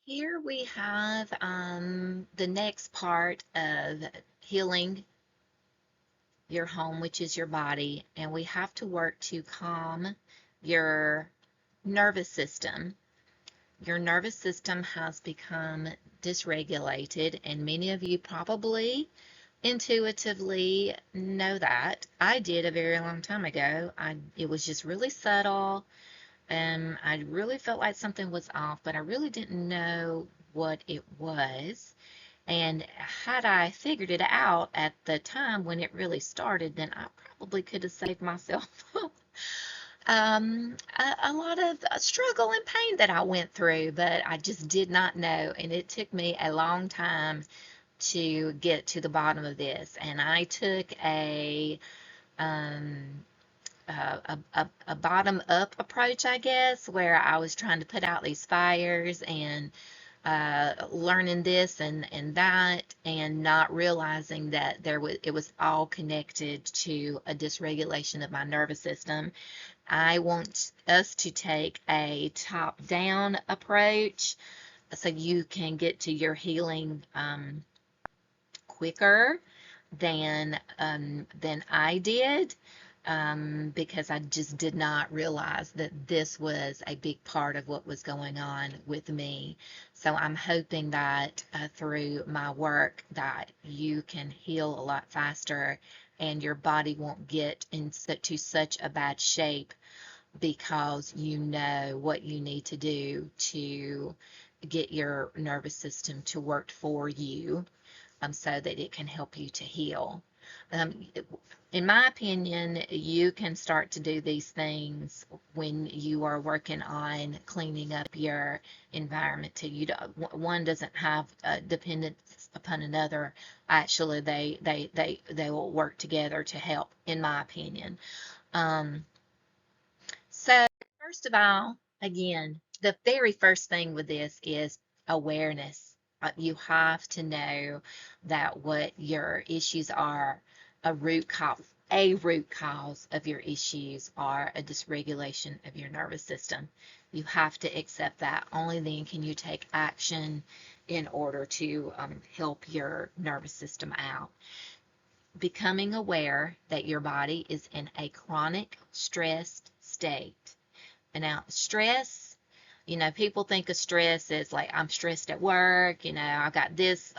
Here we have the next part of healing your home, which is your body, and we have to work to calm your nervous system. Your nervous system has become dysregulated, and many of you probably intuitively know that. I did a very long time ago. It was just really subtle, and I really felt like something was off, but I really didn't know what it was. And had I figured it out at the time when it really started, then I probably could have saved myself a lot of struggle and pain that I went through, but I just did not know. And it took me a long time to get to the bottom of this. And I took um, a bottom up approach, I guess, where I was trying to put out these fires and learning this and that, and not realizing that it was all connected to a dysregulation of my nervous system. I want us to take a top-down approach so you can get to your healing quicker than I did, because I just did not realize that this was a big part of what was going on with me. So I'm hoping that through my work that you can heal a lot faster and your body won't get into such a bad shape because you know what you need to do to get your nervous system to work for you, so that it can help you to heal. Um, in my opinion, you can start to do these things when you are working on cleaning up your environment too. One doesn't have dependence upon another. Actually, they will work together to help, in my opinion. Um, so first of all, again, the very first thing with this is awareness. You have to know that what your issues are, a a root cause of your issues are a dysregulation of your nervous system. You have to accept that. Only then can you take action in order to help your nervous system out. Becoming aware that your body is in a chronic stressed state. And now, stress, people think of stress as like, I'm stressed at work, I've got this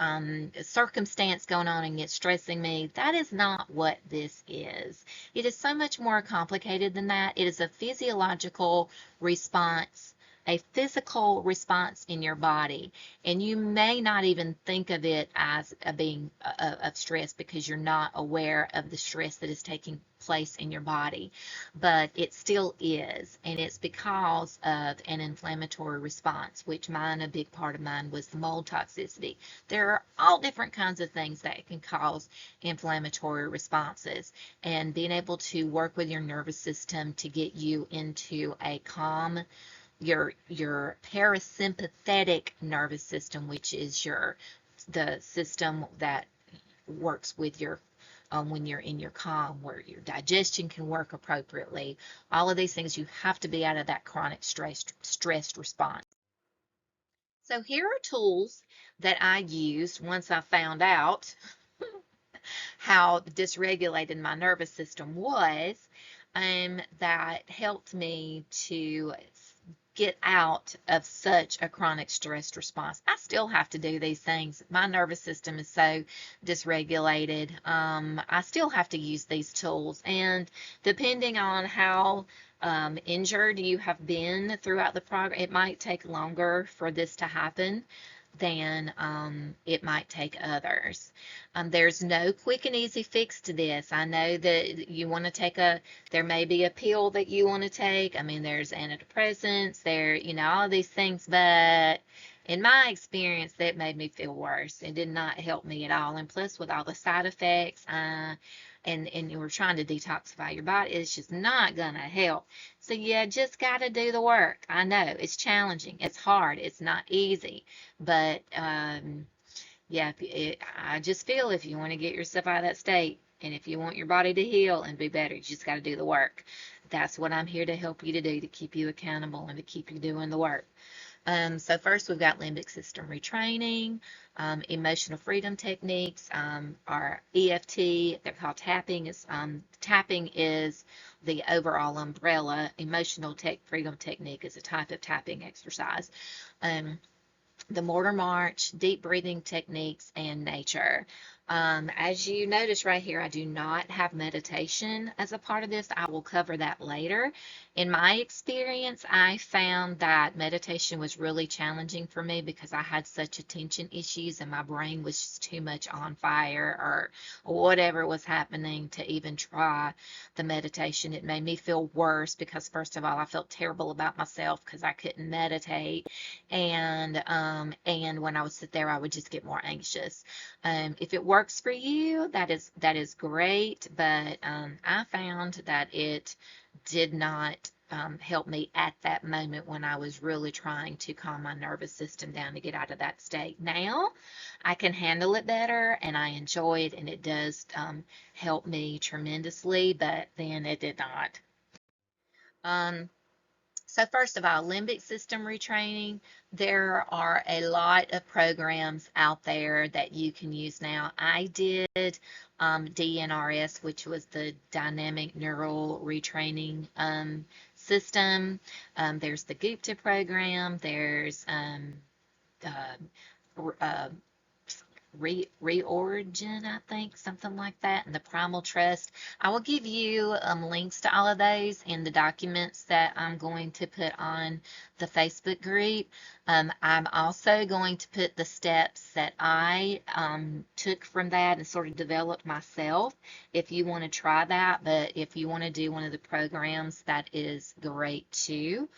circumstance going on and it's stressing me. That is not what this is. It is so much more complicated than that. It is a physiological response, a physical response in your body. And you may not even think of it as a being of stress because you're not aware of the stress that is taking place in your body, but it still is, and it's because of an inflammatory response, which a big part of mine was the mold toxicity. There are all different kinds of things that can cause inflammatory responses, and being able to work with your nervous system to get you into a calm, your parasympathetic nervous system, which is the system that works with your when you're in your calm, where your digestion can work appropriately. All of these things, you have to be out of that chronic stressed response. So here are tools that I used once I found out how dysregulated my nervous system was, that helped me to get out of such a chronic stress response. I still have to do these things. My nervous system is so dysregulated. I still have to use these tools, and depending on how injured you have been throughout the program, it might take longer for this to happen than it might take others. There's no quick and easy fix to this. I know that you want to there may be a pill that you want to take. I mean, there's antidepressants, all of these things, but in my experience, that made me feel worse. It did not help me at all. And plus, with all the side effects, and you were trying to detoxify your body, it's just not gonna help. So you just got to do the work. I know it's challenging, it's hard, it's not easy, but yeah, I just feel if you want to get yourself out of that state, and if you want your body to heal and be better, you just got to do the work. That's what I'm here to help you to do, to keep you accountable and to keep you doing the work. So first we've got limbic system retraining, emotional freedom techniques, our EFT, they're called tapping. Tapping is the overall umbrella. Emotional freedom technique is a type of tapping exercise. Um, the Morter March, deep breathing techniques, and nature. As you notice right here, I do not have meditation as a part of this. I will cover that later. In my experience, I found that meditation was really challenging for me because I had such attention issues and my brain was just too much on fire or whatever was happening to even try the meditation. It made me feel worse because, first of all, I felt terrible about myself because I couldn't meditate, and when I would sit there, I would just get more anxious. If it works for you, that is great, but I found that it did not help me at that moment when I was really trying to calm my nervous system down to get out of that state. Now I can handle it better and I enjoy it, and it does help me tremendously, but then it did not. Um, So first of all, limbic system retraining, there are a lot of programs out there that you can use now. I did DNRS, which was the dynamic neural retraining system. There's the Gupta program. There's uh, uh, Reorigin, I think, something like that, and the Primal Trust. I will give you links to all of those in the documents that I'm going to put on the Facebook group. I'm also going to put the steps that I took from that and sort of developed myself if you want to try that. But if you want to do one of the programs, that is great too.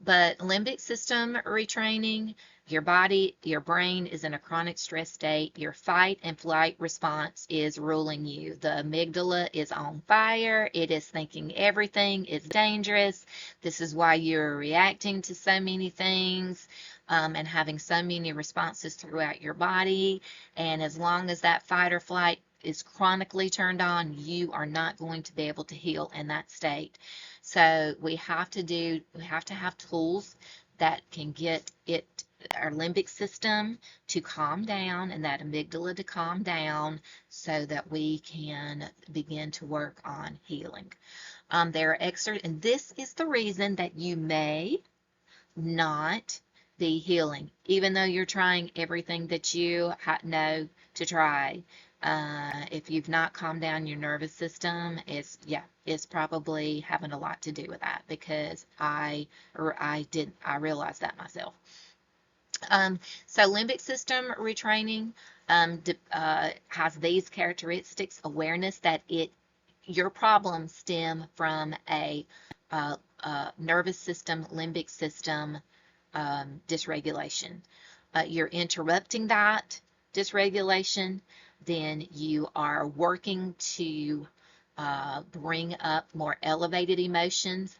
But limbic system retraining, your body, your brain is in a chronic stress state. Your fight and flight response is ruling you. The amygdala is on fire. It is thinking everything is dangerous. This is why you're reacting to so many things and having so many responses throughout your body. And as long as that fight or flight is chronically turned on, you are not going to be able to heal in that state. So we have to have tools that can get our limbic system to calm down and that amygdala to calm down so that we can begin to work on healing. There are excerpts, and this is the reason that you may not be healing, even though you're trying everything that you know to try. If you've not calmed down your nervous system, it's probably having a lot to do with that because I realized that myself. So limbic system retraining has these characteristics: awareness that your problems stem from a nervous system, limbic system dysregulation. You're interrupting that dysregulation, then you are working to bring up more elevated emotions,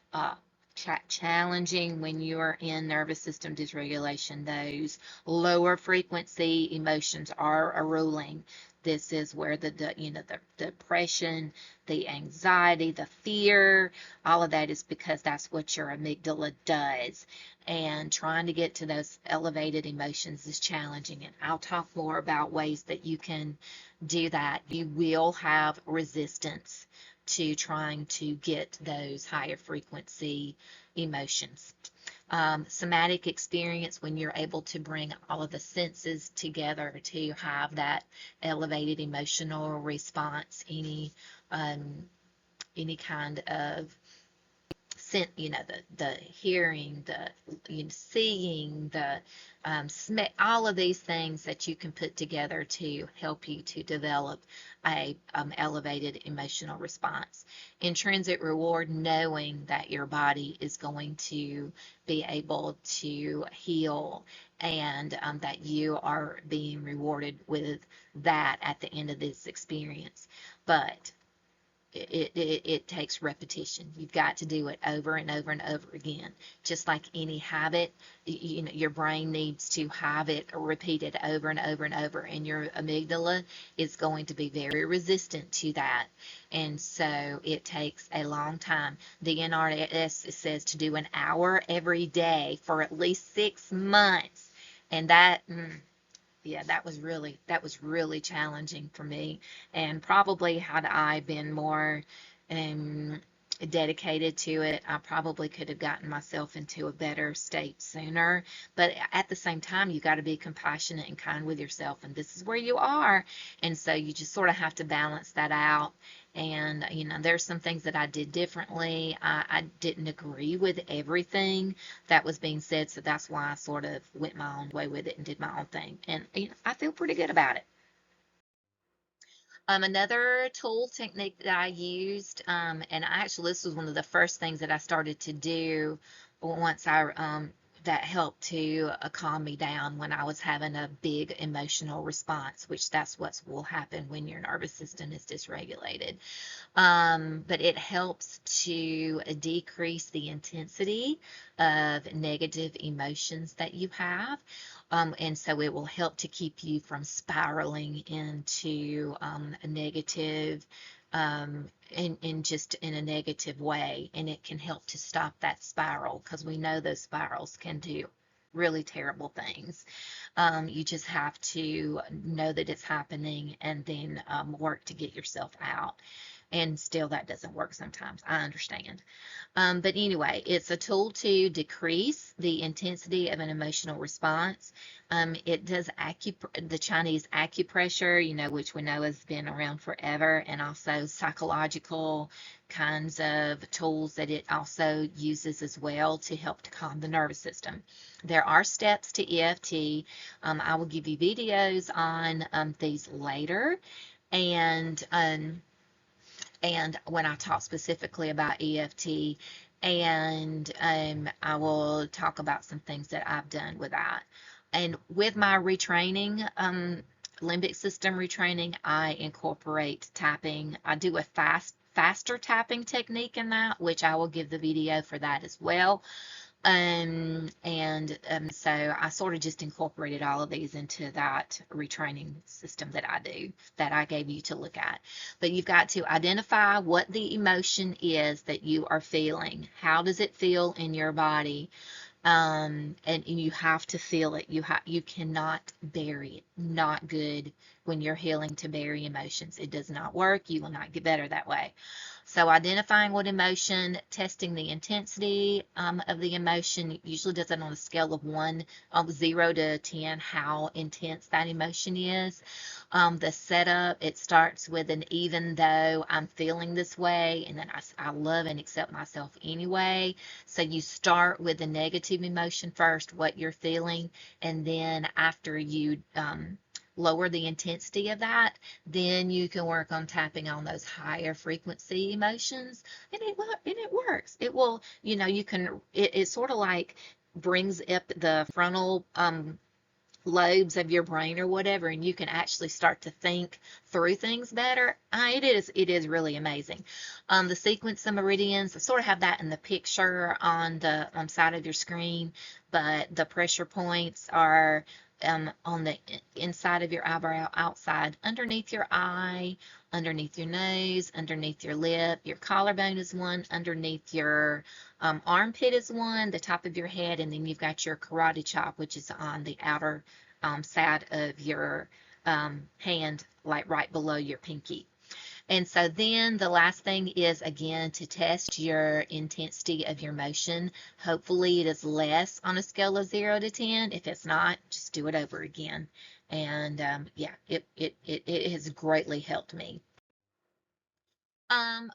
challenging when you're in nervous system dysregulation. Those lower frequency emotions are a ruling. This is where the depression, the anxiety, the fear, all of that is because that's what your amygdala does. And trying to get to those elevated emotions is challenging. And I'll talk more about ways that you can do that. You will have resistance to trying to get those higher frequency emotions. Somatic experience, when you're able to bring all of the senses together to have that elevated emotional response, any kind of the hearing, the seeing, the all of these things that you can put together to help you to develop a elevated emotional response. Intrinsic reward, knowing that your body is going to be able to heal and that you are being rewarded with that at the end of this experience. But it takes repetition. You've got to do it over and over and over again. Just like any habit, you know, your brain needs to have it repeated over and over and over, and your amygdala is going to be very resistant to that. And so it takes a long time. The NRS says to do an hour every day for at least 6 months. And that, yeah, that was really challenging for me. And probably had I been more um, dedicated to it, I probably could have gotten myself into a better state sooner. But at the same time, you got to be compassionate and kind with yourself, and this is where you are. And so you just sort of have to balance that out. And you know, there's some things that I did differently. I didn't agree with everything that was being said. So that's why I sort of went my own way with it and did my own thing. And you know, I feel pretty good about it. Another tool technique that I used, and actually this was one of the first things that I started to do once that helped to calm me down when I was having a big emotional response, which that's what will happen when your nervous system is dysregulated. But it helps to decrease the intensity of negative emotions that you have. And so it will help to keep you from spiraling into a negative, just in a negative way. And it can help to stop that spiral, because we know those spirals can do really terrible things. You just have to know that it's happening, and then work to get yourself out. And still, that doesn't work sometimes. I understand. But anyway, it's a tool to decrease the intensity of an emotional response. It does the Chinese acupressure, you know, which we know has been around forever, and also psychological kinds of tools that it also uses as well to help to calm the nervous system. There are steps to EFT. I will give you videos on these later. And when I talk specifically about EFT, and I will talk about some things that I've done with that. And with my retraining, limbic system retraining, I incorporate tapping. I do a faster tapping technique in that, which I will give the video for that as well. So I sort of just incorporated all of these into that retraining system that I do, that I gave you to look at. But you've got to identify what the emotion is that you are feeling. How does it feel in your body? And you have to feel it. You cannot bury it. Not good when you're healing to bury emotions. It does not work. You will not get better that way. So identifying what emotion, testing the intensity of the emotion, usually does it on a scale of 0 to 10, how intense that emotion is. The setup, it starts with an even though I'm feeling this way, and then I love and accept myself anyway. So you start with the negative emotion first, what you're feeling, and then after you lower the intensity of that, then you can work on tapping on those higher frequency emotions, and it works. It will, you know, it sort of like brings up the frontal lobes of your brain or whatever, and you can actually start to think through things better. It is really amazing. The sequence of meridians, I sort of have that in the picture on the side of your screen, but the pressure points are on the inside of your eyebrow, outside, underneath your eye, underneath your nose, underneath your lip. Your collarbone is one, underneath your armpit is one, the top of your head, and then you've got your karate chop, which is on the outer side of your hand, like right below your pinky. And so then the last thing is, again, to test your intensity of your motion. Hopefully it is less on a scale of 0 to 10. If it's not, just do it over again. And yeah, it has greatly helped me.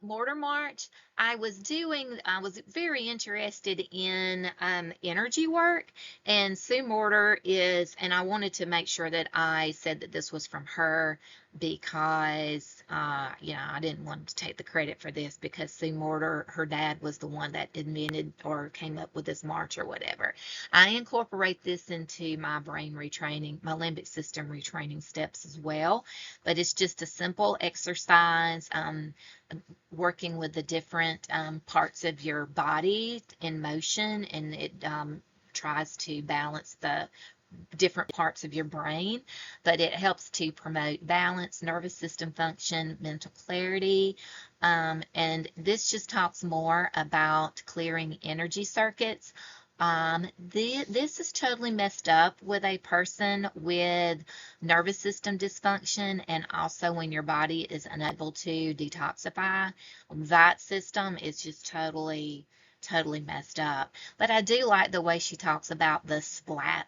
Morter March, I was very interested in energy work, and Sue Morter is, and I wanted to make sure that I said that this was from her because, I didn't want to take the credit for this because Sue Morter, her dad, was the one that invented or came up with this march or whatever. I incorporate this into my brain retraining, my limbic system retraining steps as well, but it's just a simple exercise, working with the different parts of your body in motion, and it tries to balance the different parts of your brain, but it helps to promote balance, nervous system function, mental clarity. And this just talks more about clearing energy circuits. This is totally messed up with a person with nervous system dysfunction, and also when your body is unable to detoxify. That system is just totally messed up. But I do like the way she talks about the splat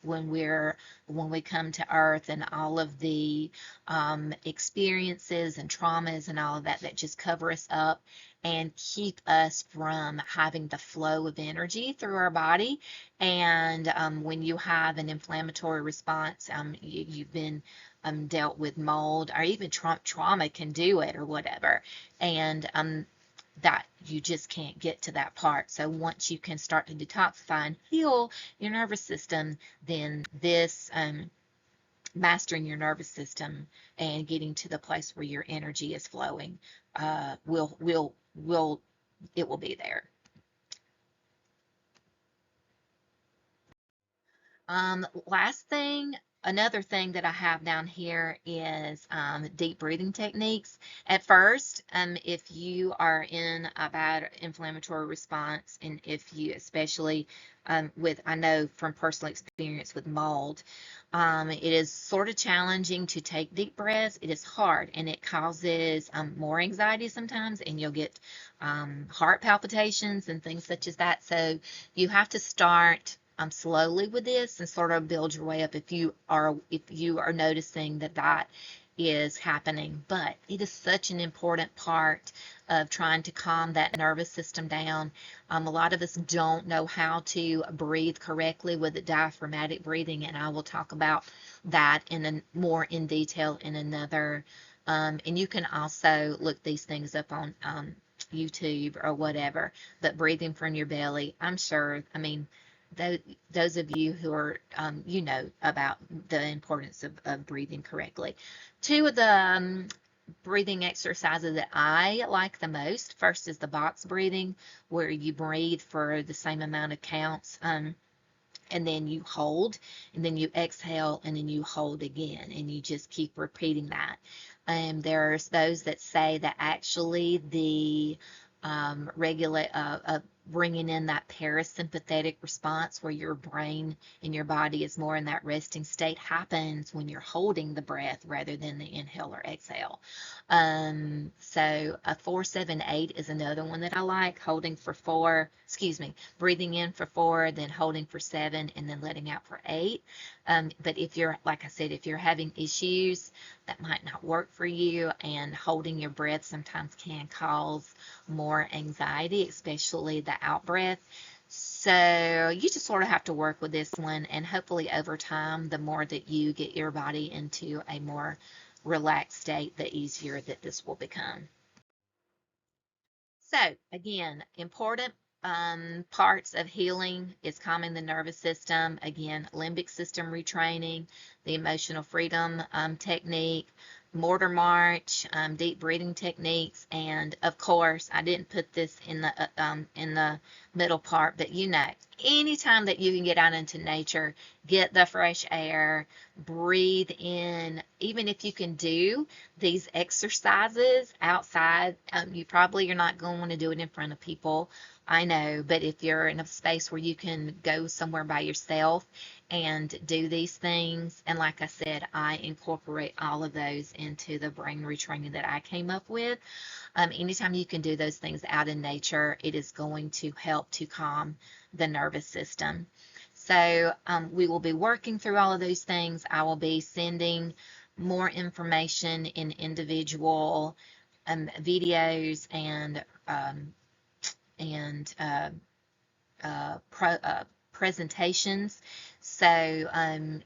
when we come to earth, and all of the experiences and traumas and all of that just cover us up and keep us from having the flow of energy through our body. And when you have an inflammatory response, you've been dealt with mold, or even trauma can do it or whatever. And that you just can't get to that part. So once you can start to detoxify and heal your nervous system, then this mastering your nervous system and getting to the place where your energy is flowing, will it will be there. Last thing, another thing that I have down here is deep breathing techniques. At first, if you are in a bad inflammatory response, and if you, especially I know from personal experience with mold, it is sort of challenging to take deep breaths. It is hard, and it causes more anxiety sometimes, and you'll get heart palpitations and things such as that. So you have to start slowly with this and sort of build your way up if you are noticing that is happening. But it is such an important part of trying to calm that nervous system down. A lot of us don't know how to breathe correctly with the diaphragmatic breathing, and I will talk about that more in detail in another. And you can also look these things up on YouTube or whatever. But breathing from your belly, I'm sure, I mean, those of you who are, about the importance of breathing correctly. Two of the breathing exercises that I like the most, first is the box breathing, where you breathe for the same amount of counts, and then you hold, and then you exhale, and then you hold again, and you just keep repeating that. There's those that say that actually the regulate bringing in that parasympathetic response, where your brain and your body is more in that resting state, happens when you're holding the breath rather than the inhale or exhale. So a 4-7-8 is another one that I like, holding for 4, excuse me, breathing in for 4, then holding for 7, and then letting out for 8. But if you're, like I said, if you're having issues, that might not work for you, and holding your breath sometimes can cause more anxiety, especially the out breath. So you just sort of have to work with this one, and hopefully over time, the more that you get your body into a more relaxed state, the easier that this will become. So again, important parts of healing is calming the nervous system. Again, limbic system retraining, the emotional freedom technique, Morter March, deep breathing techniques, and of course, I didn't put this in the middle part, but anytime that you can get out into nature, get the fresh air, breathe in, even if you can do these exercises outside, you're not going to want to do it in front of people, I know, but if you're in a space where you can go somewhere by yourself and do these things, and like I said, I incorporate all of those into the brain retraining that I came up with. Anytime you can do those things out in nature, it is going to help to calm the nervous system. So we will be working through all of those things. I will be sending more information in individual videos and presentations. So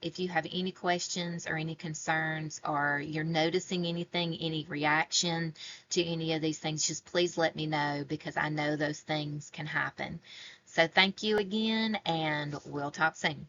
if you have any questions or any concerns, or you're noticing anything, any reaction to any of these things, just please let me know, because I know those things can happen. So thank you again, and we'll talk soon.